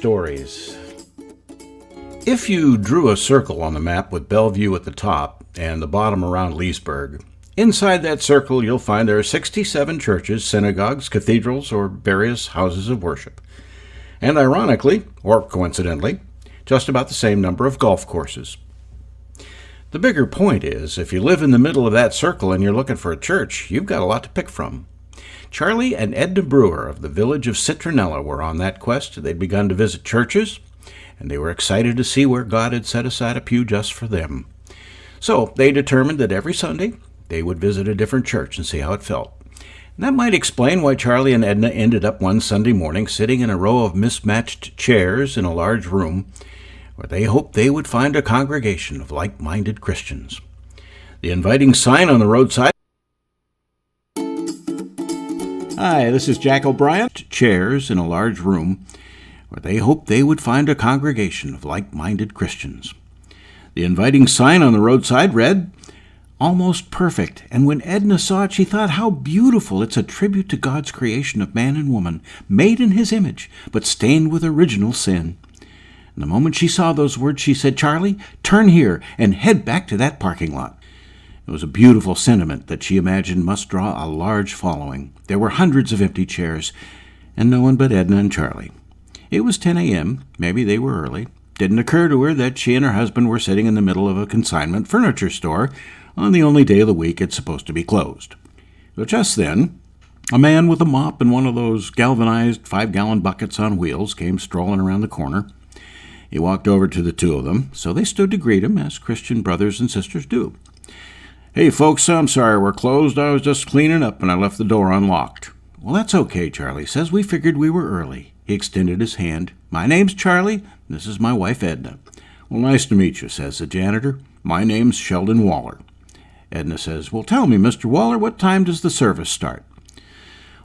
Stories. If you drew a circle on the map with Bellevue at the top and the bottom around Leesburg, inside that circle you'll find there are 67 churches, synagogues, cathedrals, or various houses of worship. And ironically, or coincidentally, just about the same number of golf courses. The bigger point is, if you live in the middle of that circle and you're looking for a church, you've got a lot to pick from. Charlie and Edna Brewer of the village of Citronella were on that quest. They'd begun to visit churches, and they were excited to see where God had set aside a pew just for them. So they determined that every Sunday they would visit a different church and see how it felt. And that might explain why Charlie and Edna ended up one Sunday morning sitting in a row of mismatched chairs in a large room where they hoped they would find a congregation of like-minded Christians. The inviting sign on the roadside. Hi, this is Jack O'Brien. Chairs in a large room where they hoped they would find a congregation of like-minded Christians. The inviting sign on the roadside read, "Almost Perfect," and when Edna saw it, she thought how beautiful. It's a tribute to God's creation of man and woman, made in His image, but stained with original sin. And the moment she saw those words, she said, "Charlie, turn here and head back to that parking lot." It was a beautiful sentiment that she imagined must draw a large following. There were hundreds of empty chairs, and no one but Edna and Charlie. It was 10 a.m. Maybe they were early. Didn't occur to her that she and her husband were sitting in the middle of a consignment furniture store on the only day of the week it's supposed to be closed. So just then, a man with a mop and one of those galvanized 5-gallon buckets on wheels came strolling around the corner. He walked over to the two of them, so they stood to greet him, as Christian brothers and sisters do. "Hey, folks, I'm sorry we're closed. I was just cleaning up and I left the door unlocked." "Well, that's okay," Charlie says. "We figured we were early." He extended his hand. "My name's Charlie. This is my wife, Edna." "Well, nice to meet you," says the janitor. "My name's Sheldon Waller." Edna says, "Well, tell me, Mr. Waller, what time does the service start?"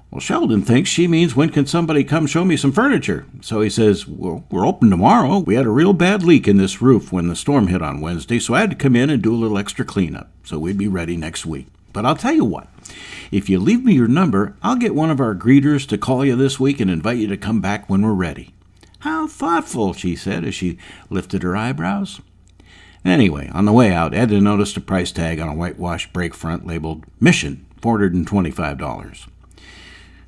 Well, Sheldon thinks she means, when can somebody come show me some furniture? So he says, "Well, we're open tomorrow. We had a real bad leak in this roof when the storm hit on Wednesday, so I had to come in and do a little extra cleanup. So we'd be ready next week. But I'll tell you what, if you leave me your number, I'll get one of our greeters to call you this week and invite you to come back when we're ready." "How thoughtful," she said as she lifted her eyebrows. Anyway, on the way out, Edna noticed a price tag on a whitewashed brake front labeled Mission, $425.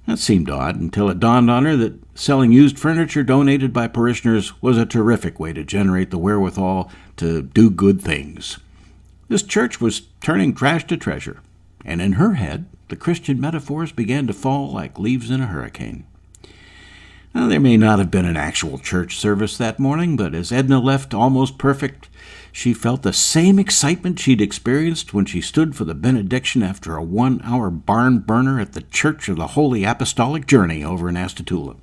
That seemed odd until it dawned on her that selling used furniture donated by parishioners was a terrific way to generate the wherewithal to do good things. This church was turning trash to treasure, and in her head, the Christian metaphors began to fall like leaves in a hurricane. Now, there may not have been an actual church service that morning, but as Edna left Almost Perfect, she felt the same excitement she'd experienced when she stood for the benediction after a 1-hour barn burner at the Church of the Holy Apostolic Journey over in Astatoula.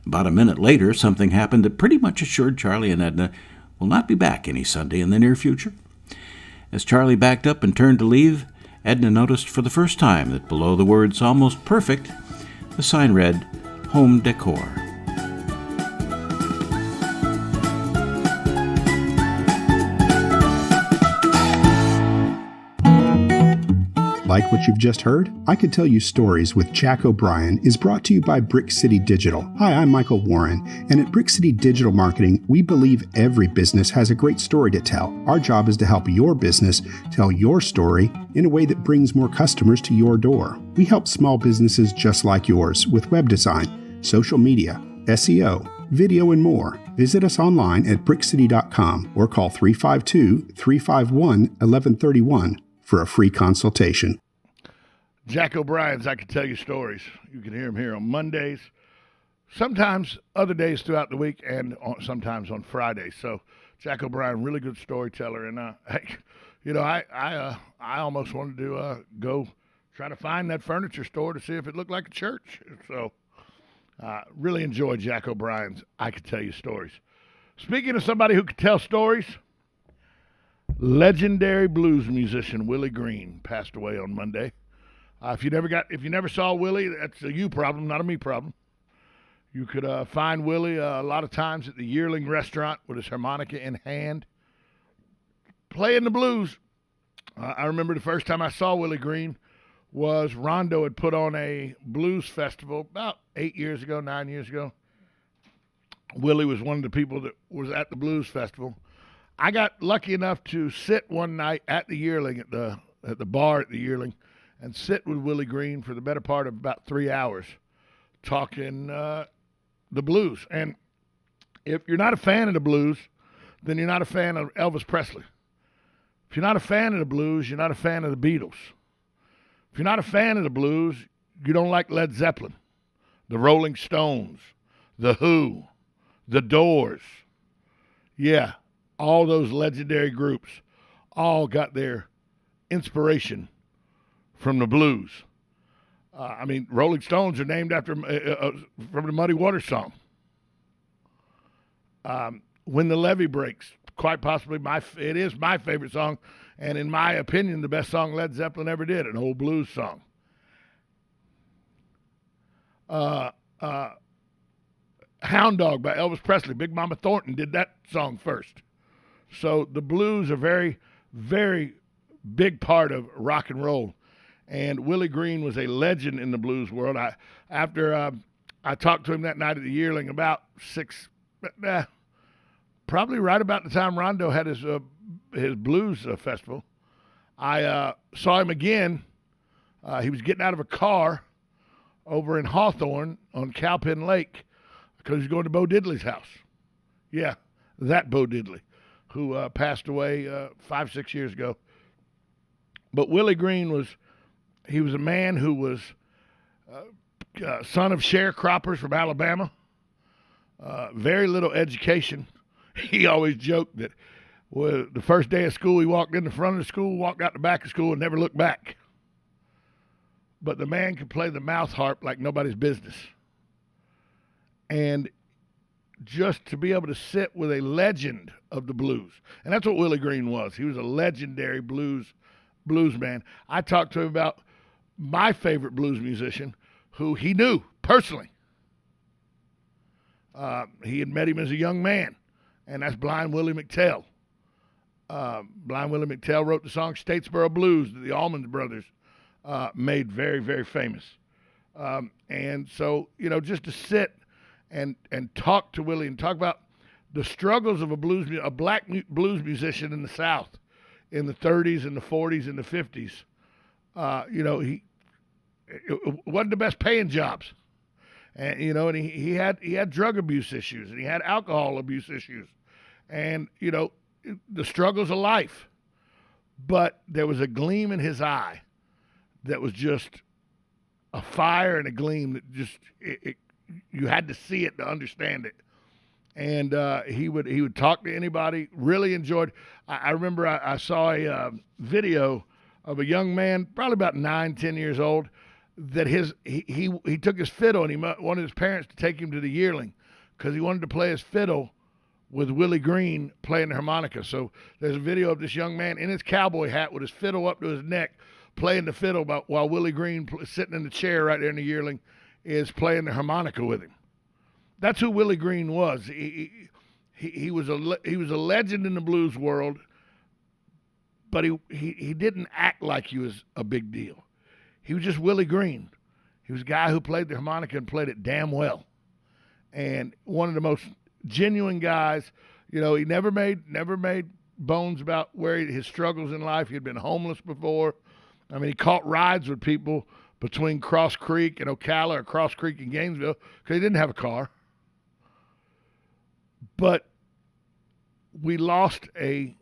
About a minute later, something happened that pretty much assured Charlie and Edna will not be back any Sunday in the near future. As Charlie backed up and turned to leave, Edna noticed for the first time that below the words "Almost Perfect," the sign read, "Home Decor." Like what you've just heard? I Could Tell You Stories with Jack O'Brien is brought to you by Brick City Digital. Hi, I'm Michael Warren, and at Brick City Digital Marketing, we believe every business has a great story to tell. Our job is to help your business tell your story in a way that brings more customers to your door. We help small businesses just like yours with web design, social media, SEO, video, and more. Visit us online at brickcity.com or call 352-351-1131 for a free consultation. Jack O'Brien's I Could Tell You Stories. You can hear him here on Mondays, sometimes other days throughout the week, and sometimes on Fridays. So Jack O'Brien, really good storyteller. And, I almost wanted to go try to find that furniture store to see if it looked like a church. So really enjoy Jack O'Brien's I Could Tell You Stories. Speaking of somebody who could tell stories, legendary blues musician Willie Green passed away on Monday. If you never saw Willie, that's a you problem, not a me problem. You could find Willie a lot of times at the Yearling restaurant with his harmonica in hand, playing the blues. I remember the first time I saw Willie Green was Rondo had put on a blues festival about 9 years ago. Willie was one of the people that was at the Blues Festival. I got lucky enough to sit one night at the Yearling, at the bar at the Yearling, and sit with Willie Green for the better part of about 3 hours talking the blues. And if you're not a fan of the blues, then you're not a fan of Elvis Presley. If you're not a fan of the blues, you're not a fan of the Beatles. If you're not a fan of the blues, you don't like Led Zeppelin, the Rolling Stones, the Who, the Doors. Yeah, all those legendary groups all got their inspiration from the blues. Rolling Stones are named after from the Muddy Waters song. When the Levee Breaks, quite possibly it is my favorite song, and in my opinion, the best song Led Zeppelin ever did, an old blues song. Hound Dog by Elvis Presley. Big Mama Thornton did that song first. So the blues are very, very big part of rock and roll. And Willie Green was a legend in the blues world. After I talked to him that night at the Yearling about probably right about the time Rondo had his blues festival, I saw him again. He was getting out of a car over in Hawthorne on Cowpen Lake because he was going to Bo Diddley's house. Yeah, that Bo Diddley, who passed away 5-6 years ago. But Willie Green was a man who was son of sharecroppers from Alabama, very little education. He always joked that the first day of school, he walked in the front of the school, walked out the back of school, and never looked back. But the man could play the mouth harp like nobody's business. And just to be able to sit with a legend of the blues, and that's what Willie Green was. He was a legendary blues man. I talked to him about my favorite blues musician, who he knew personally. He had met him as a young man, and that's Blind Willie McTell. Blind Willie McTell wrote the song Statesboro Blues that the Allman Brothers made very, very famous. And so, just to sit and talk to Willie and talk about the struggles of a black blues musician in the South in the 30s and the 40s and the 50s. It wasn't the best paying jobs. And, and he had drug abuse issues, and he had alcohol abuse issues, and, the struggles of life. But there was a gleam in his eye that was just a fire and a gleam that just, you had to see it to understand it. And he would talk to anybody, really enjoyed. I remember I saw a video of a young man, probably about 9-10 years old, that he took his fiddle, and he wanted his parents to take him to the Yearling because he wanted to play his fiddle with Willie Green playing the harmonica. So there's a video of this young man in his cowboy hat with his fiddle up to his neck playing the fiddle while Willie Green, sitting in the chair right there in the Yearling, is playing the harmonica with him. That's who Willie Green was. He was a legend in the blues world, but he didn't act like he was a big deal. He was just Willie Green. He was a guy who played the harmonica and played it damn well. And one of the most genuine guys. He never made bones about his struggles in life. He had been homeless before. He caught rides with people between Cross Creek and Ocala, or Cross Creek and Gainesville, because he didn't have a car. But we lost a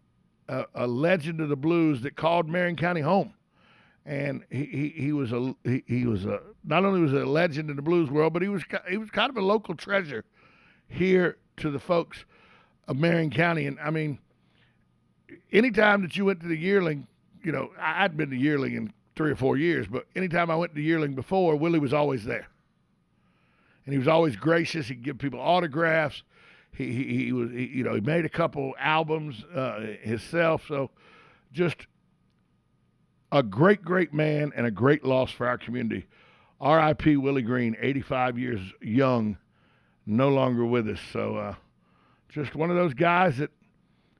legend of the blues that called Marion County home. And he was not only was a legend in the blues world, but he was kind of a local treasure here to the folks of Marion County. And anytime that you went to the Yearling, I'd been to Yearling in 3 or 4 years, but anytime I went to Yearling before, Willie was always there, and he was always gracious. He'd give people autographs. He made a couple albums himself. So just a great man and a great loss for our community. R.I.P. Willie Green, 85 years young, no longer with us. So just one of those guys that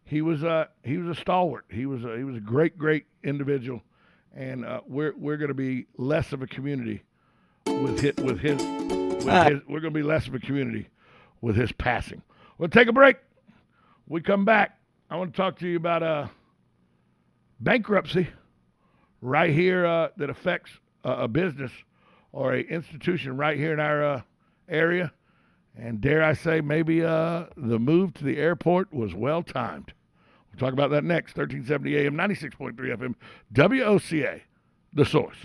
he was a stalwart. He was a great individual, and we're going to be less of a community with his. We're going to be less of a community with his passing. We'll take a break. We come back. I want to talk to you about bankruptcy right here that affects a business or a institution right here in our area. And dare I say, maybe the move to the airport was well timed. We'll talk about that next. 1370 AM, 96.3 FM, WOCA, The Source.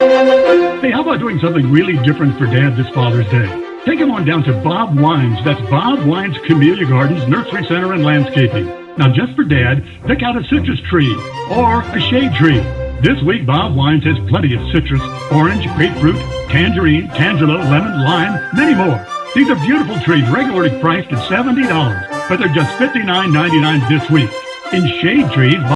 Hey, how about doing something really different for Dad this Father's Day? Take him on down to Bob Wines. That's Bob Wines Camellia Gardens, Nursery Center, and Landscaping. Now, just for Dad, pick out a citrus tree or a shade tree. This week, Bob Wines has plenty of citrus, orange, grapefruit, tangerine, tangelo, lemon, lime, many more. These are beautiful trees regularly priced at $70, but they're just $59.99 this week. In shade trees,